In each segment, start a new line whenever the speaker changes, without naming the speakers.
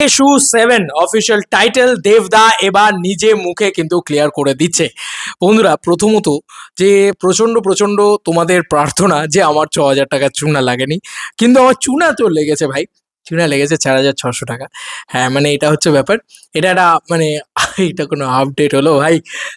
শু 7 official title দেবদা এবার নিজে মুখে কিন্তু ক্লিয়ার করে দিচ্ছে। বন্ধুরা, প্রথমত যে প্রচণ্ড প্রচণ্ড তোমাদের প্রার্থনা যে আমার 6,000 টাকার চুনা লাগেনি, কিন্তু আমার চুনা তো লেগেছে ভাই। চুনা লেগেছে 4,600 টাকা। হ্যাঁ, মানে এটা হচ্ছে ব্যাপার। এটা একটা মানে এটা কোনো আপডেট হলো ভাই?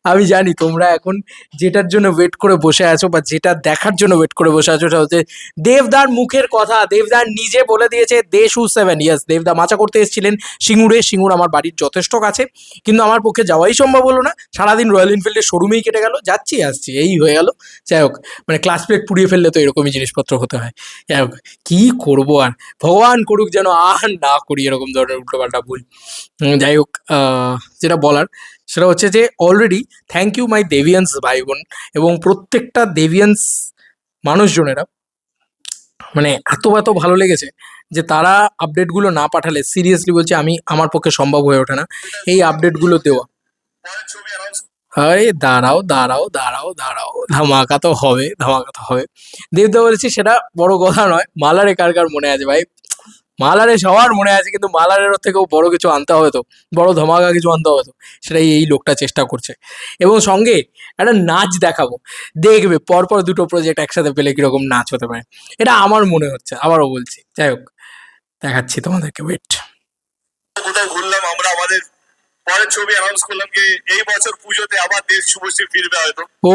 আমি জানি তোমরা এখন যেটার জন্য ওয়েট করে বসে আছো বা যেটা দেখার জন্য ওয়েট করে বসে আছো, সেটা হচ্ছে দেবদার মুখের কথা। দেবদা নিজে বলে দিয়েছে শু 7। ইয়েস, দেবদা মাচা করতে এসেছিলেন সিঙ্গুরে। সিঙ্গুর আমার বাড়ির যথেষ্ট কাছে, কিন্তু আমার পক্ষে যাওয়াই সম্ভব হলো না। সারাদিন রয়্যাল এনফিল্ডের শোরুমেই কেটে গেল, যাচ্ছি আসছি এই হয়ে গেল। যাই হোক, মানে ক্লাস প্লেট পুড়িয়ে ফেললে তো এরকমই জিনিসপত্র হতে হয়। যাই হোক, কী করবো আর, ভগবান করুক যেন আর না করি এরকম ধরনের উল্টোপাল্টা ভুল। যাই হোক, যেটা বলার সেটা হচ্ছে যে already thank you my deviance ভাই বোন এবং প্রত্যেকটা দেভিয়ান্স মানুষজনেরা, মানে এত এত ভালো লেগেছে যে তারা আপডেটগুলো না পাঠালে সিরিয়াসলি বলছি আমি আমার পক্ষে সম্ভব হয়ে ওঠে না এই আপডেটগুলো দেওয়া। আরে দাঁড়াও দাঁড়াও দাঁড়াও দাঁড়াও, ধামাকা তো হবে, ধামাকা তো হবে। দেবদা বলেছি সেটা বড় কথা নয়। মালারে কার কার মনে আছে ভাই? মালারে সবার মনে আছে, কিন্তু মালারের থেকেও বড় কিছু আনতে হবে তো, বড় ধামাকা কিছু আনতে হবে তো, সেটাই এই লোকটা চেষ্টা করছে। এবং সঙ্গে একটা নাচ দেখাবো, দেখবে পরপর দুটো প্রজেক্ট একসাথে পেলে কিরকম নাচ হতে পারে, এটা আমার মনে হচ্ছে, আবারও বলছি। যাই হোক, দেখাচ্ছি তোমাদেরকে, ওয়েট।
কোথায় ঘুরলাম আমরা, আমাদের পরের ছবি অ্যানাউন্স করলাম কি এই বছর পুজোতে আবার দেব শুভশ্রী ফিরবে হয়তো।
ও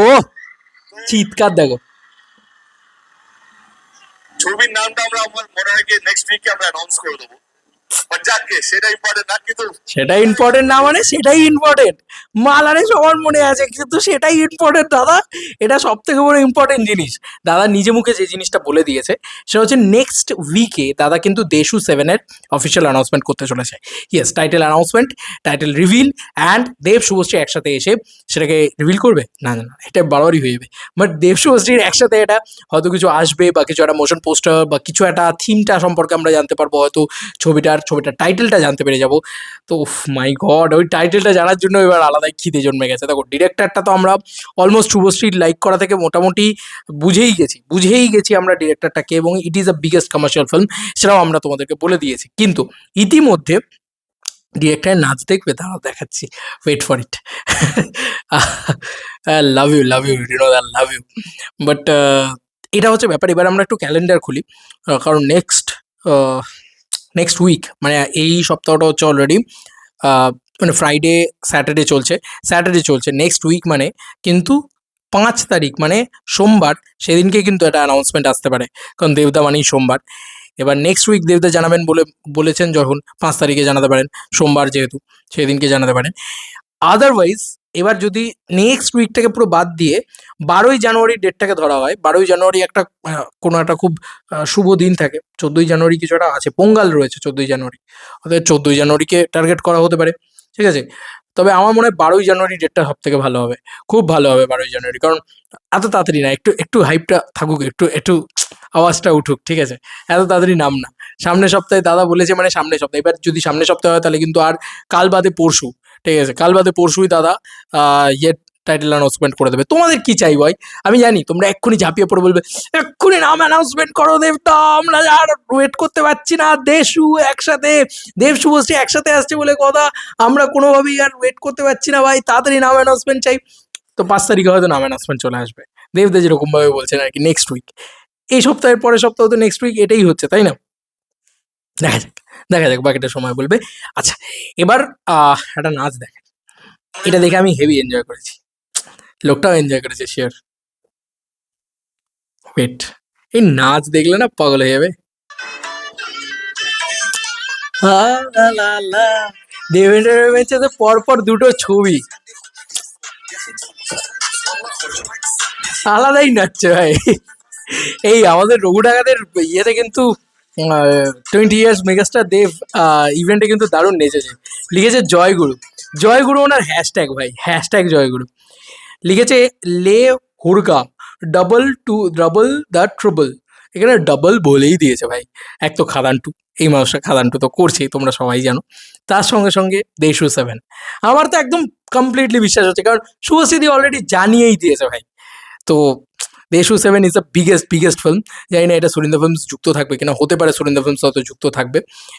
চিৎকার দেখো।
ছবির নামটা আমরা আমার মনে হয় কি নেক্সট উইকে আমরা অ্যানাউন্স করে দেবো। বাট যাকে সেটা ইম্পর্টেন্ট না, কিন্তু
সেটাই ইম্পর্টেন্ট না মানে সেটাই ইম্পর্টেন্ট। মালারে সবার মনে আছে, কিন্তু সেটাই ইম্পর্টেন্ট দাদা। এটা সব থেকে বড় ইম্পর্টেন্ট জিনিস। দাদা নিজে মুখে যে জিনিসটা বলে দিয়েছে সেটা হচ্ছে নেক্সট উইকে দাদা কিন্তু শু 7-এর অফিসিয়াল অ্যানাউন্সমেন্ট করতে চলেছে। Yes, title announcement, title reveal and Dev Subhashree একসাথে এসে সেটাকে রিভিল করবে। না না না, এটা বারবারই হয়ে যাবে। বাট দেব শুভশ্রীর একসাথে এটা হয়তো কিছু আসবে বা কিছু একটা মোশন পোস্টার বা কিছু একটা থিমটা সম্পর্কে আমরা জানতে পারবো, হয়তো ছবিটার টাইটেলটা জানতে পেরে যাব। তো মাই গড, ওই টাইটেলটা জানার জন্য এবার আলাদাই খিদে জন্মে গেছে। দেখো, ডিরেক্টরটা তো আমরা অলমোস্ট শুভশ্রীর লাইক করা থেকে মোটামুটি বুঝেই গেছি আমরা ডিরেক্টরটাকে, এবং it is a biggest commercial film, সেটাও আমরা তোমাদেরকে বলে দিয়েছি। কিন্তু ইতিমধ্যে ডিরেক্টরের নাচ দেখবে, তারাও দেখাচ্ছি, wait for it. Love you রিনোদা, লাভ ইউ। বাট এটা হচ্ছে ব্যাপার। এবার আমরা একটু ক্যালেন্ডার খুলি, কারণ নেক্সট উইক মানে এই সপ্তাহটা হচ্ছে অলরেডি মানে ফ্রাইডে স্যাটারডে চলছে। নেক্সট উইক মানে কিন্তু 5 তারিখ মানে সোমবার, সেদিনকে কিন্তু একটা অ্যানাউন্সমেন্ট আসতে পারে, কারণ দেবদা মানেই সোমবার। এবার নেক্সট উইক দেবদা জানাবেন বলেছেন, যখন 5 তারিখে জানাতে পারেন, সোমবার যেহেতু সেদিনকে জানাতে পারেন। আদারওয়াইজ এবার যদি নেক্সট উইকটাকে পুরো বাদ দিয়ে 12ই জানুয়ারির ডেটটাকে ধরা হয়, 12ই জানুয়ারি একটা কোনো একটা খুব শুভ দিন থাকে। 14ই জানুয়ারি কিছু একটা আছে, পোঙ্গাল রয়েছে 14ই জানুয়ারি, অর্থাৎ 14ই জানুয়ারিকে টার্গেট করা হতে পারে। ঠিক আছে, তবে আমার মনে হয় 12ই জানুয়ারি ডেটটা সব থেকে ভালো হবে, খুব ভালো হবে 12ই জানুয়ারি। কারণ এত তাড়াতাড়ি না, একটু একটু হাইপটা থাকুক, একটু একটু আওয়াজটা উঠুক। ঠিক আছে, এত তাড়াতাড়ি নাম না। সামনের সপ্তাহে দাদা বলেছে, মানে সামনের সপ্তাহে, এবার যদি সামনের সপ্তাহে হয় তাহলে কিন্তু আর কাল বাদে পরশু, ঠিক আছে, কাল বাদে পরশুই দাদা ইয়ে টাইটেল অ্যানাউন্সমেন্ট করে দেবে। তোমাদের কি চাই ভাই? আমি জানি তোমরা এক্ষুনি ঝাঁপিয়ে পড়ে বলবে এক্ষুনি নাম অ্যানাউন্সমেন্ট করো দেবতা, আমরা আর ওয়েট করতে পারছি না, দেব শুভশ্রী একসাথে আসছে বলে কথা, আমরা কোনোভাবেই আর ওয়েট করতে পারছি না ভাই, তাড়াতাড়ি নাম অ্যানাউন্সমেন্ট চাই। তো 5 তারিখে হয়তো নাম অ্যানাউন্সমেন্ট চলে আসবে, দেবদা যেরকমভাবে বলছেন আর কি, নেক্সট উইক। এই সপ্তাহের পরের সপ্তাহ তো নেক্সট উইক, এটাই হচ্ছে, তাই না? দেখা যাক, দেখা যাক, বাকিটা সময় বলবে। আচ্ছা, এবার একটা নাচ দেখে, এটা দেখে আমি হেভি এনজয় করেছি, লোকটাও এনজয় করেছে শিওর। ওয়েট, এই নাচ দেখলে না পাগল হয়ে যাবে। দেবেন্দ্র রমেশের তো পরপর দুটো ছবি, আলাদাই নাচছে ভাই। এই আমাদের রঘু ডাকাতের ইয়েতে কিন্তু 20 ইয়ার্স মেগাস্টার দেব ইভেন্টে কিন্তু দারুণ নেচেছে। লিখেছে জয়গুরু, জয়গুরু ওনার হ্যাশট্যাগ ভাই, হ্যাশট্যাগ জয়গুরু। লিখেছে লে হুড়কা ডাবল দ্য ট্রবল, এখানে ডাবল বলেই দিয়েছে ভাই। এক তো খাদানটু, এই মানুষটা খাদানটু তো করছেই, তোমরা সবাই জানো। তার সঙ্গে সঙ্গে শু 7, আমার তো একদম কমপ্লিটলি বিশ্বাস হচ্ছে, কারণ শুভশ্রীদি অলরেডি জানিয়েই দিয়েছে ভাই। তো দেশু 7 ইজ দ্য বিগেস্ট ফিল্ম। জানি না এটা সুরিন্দর ফিল্মস যুক্ত থাকবে কিনা, হতে পারে সুরিন্দর ফিল্মস হয়তো যুক্ত থাকবে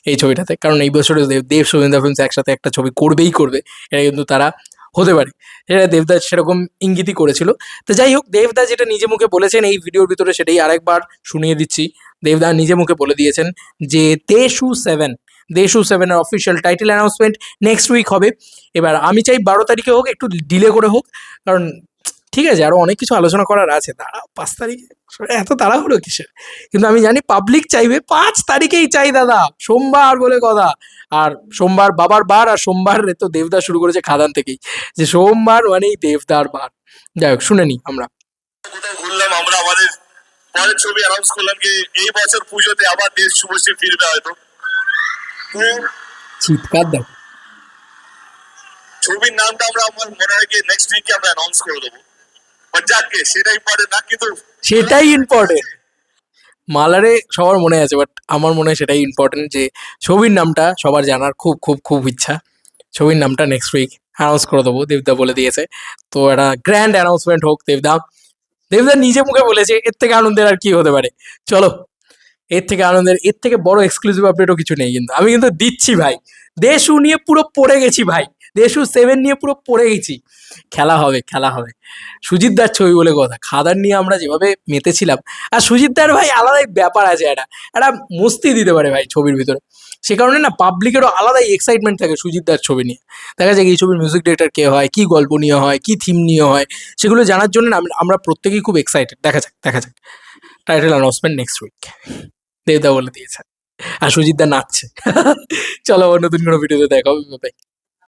এই ছবিটাতে, কারণ এই বছরে দেব সুরিন্দর ফিল্মস একসাথে একটা ছবি করবেই, এটা কিন্তু তারা হতে পারে, সেটা দেবদা সেরকম ইঙ্গিতই করেছিল। তো যাই হোক, দেবদা যেটা নিজে মুখে বলেছেন এই ভিডিওর ভিতরে সেটাই আরেকবার শুনিয়ে দিচ্ছি। দেবদা নিজে মুখে বলে দিয়েছেন যে দেশু 7 এর official title announcement next week হবে। এবার আমি চাই 12 তারিখে হোক, একটু ডিলে করে হোক, কারণ ঠিক আছে আরো অনেক কিছু আলোচনা করার আছে, দাঁড়াও 5 তারিখে, এত তাড়াহুড়ো কিসের? কিন্তু আমি জানি পাবলিক চাইবে 5 তারিখেই চাই দাদা, সোমবার বলে কথা। আর সোমবার বাবার বার, আর সোমবার তো দেবদা শুরু করেছে খাদান থেকেই, যে সোমবার মানেই দেবদার বার। যাই হোক, শুনে নি আমরা।
কোথায় ঘুরলাম আমরা, আমাদের পরের ছবি অ্যানাউন্স করলাম যে এই বছর পুজোতে আবার দেশ শুভশ্রী ফিরবে হয়তো। তো
চিৎকার দেখ,
ছবির নামটা আমরা আমার মনে হয় কি নেক্সট উইকে আমরা অ্যানাউন্স করে দেবো। বাট যাকে সেটা ইম্পর্টেন্ট না, কিন্তু
সেটাই ইম্পর্টেন্ট। মালারে সবার মনে আছে, বাট আমার মনে হয় সেটাই ইম্পর্টেন্ট যে ছবির নামটা সবার জানার খুব খুব খুব ইচ্ছা। ছবির নামটা নেক্সট উইক অ্যানাউন্স করে দেবো, দেবদা বলে দিয়েছে। তো একটা গ্র্যান্ড অ্যানাউন্সমেন্ট হোক দেবদা। দেবদা নিজে মুখে বলেছে, এর থেকে আনন্দের আর কি হতে পারে? চলো, এর থেকে বড় এক্সক্লুসিভ আপডেটও কিছু নেই, কিন্তু আমি কিন্তু দিচ্ছি ভাই। দেশু নিয়ে পুরো পড়ে গেছি ভাই, দেশু 7 নিয়ে পুরো পড়ে গেছি। খেলা হবে। সুজিতদার ছবি বলে কথা, খাদান নিয়ে আমরা যেভাবে মেতেছিলাম, আর সুজিতদার ভাই আলাদাই ব্যাপার আছে, একটা মস্তি দিতে পারে ভাই ছবির ভিতরে। সে কারণে না পাবলিকেরও আলাদাই এক্সাইটমেন্ট থাকে সুজিতদার ছবি নিয়ে। দেখা যায় এই ছবির মিউজিক ডিরেক্টর কে হয়, কি গল্প নিয়ে হয়, কি থিম নিয়ে হয়, সেগুলো জানার জন্য না আমরা প্রত্যেকেই খুব এক্সাইটেড। দেখা যাক টাইটেল অ্যানাউন্সমেন্ট নেক্সট উইক, দেবদা বলে দিয়েছে। আর সুজিতদা নাচছে। চলো, আবার নতুন কোনো ভিডিওতে দেখা হবে, বাই।